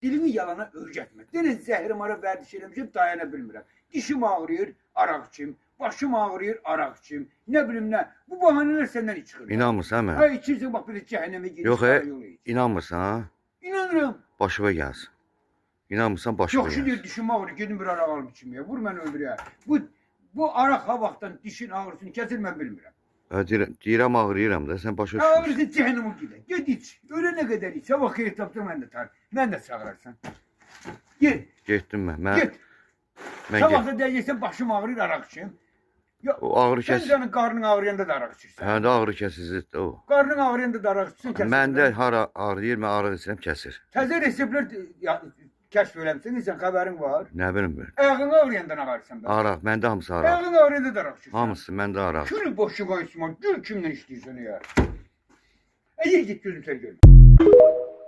Dilimi yalana öyrətmə. Denən zəhrim ara vərdiş eləmişəm, dayana bilmirəm. Dişim ağrıyır, araq içim. Başım ağrıyır, araq içim. Nə bilim nə. Bu bahanələr səndən çıxır. İnanmırsan Ha, mən? içirsən bax belə cəhənnəmə girir. Yox, inanmırsan ha? İnanıram. Başıma gəlsin. İnanmırsan başıma Yox, şimdi gəlsin. dişim ağrır, gedim bir araq alıb içim ya. Vur məni öldürə. Bu araq ha vaxtdan dişin ağrısını kəsir, mən bilmirəm. Deyirəm ağrıyıram da, sən başa Ha, düşmürsən. ağrısı cəhənnəmə gidə. Get iç. Ölənə qədər iç. Sabah xeyir tapdır, mən də çağırarsan. Get, Getdim mən. get. Mən Sabah get. da deyəcəksən başım ağrır, araq içim. O ağrı Sən kəs. canın qarnın ağrıyanda da araq içirsən. Hə, də ağrı kəsicidir o. Qarnın ağrıyanda da araq içirsən, kəsir. Məndə hara ağrıyır, mən araq içirəm, kəsir. Təzə reseptlər kəşf eləmsən, sən xəbərin var. Nə bilim ben. Ayağın ağrıyandan ağrırsan da. Araq, məndə hamısı araq. Ayağın ağrıyanda da araq içirsən. Hamısı məndə araq. Gül boşluğa İsmail, gül kimden işləyirsən ya. Ey git gözüm səni görmə.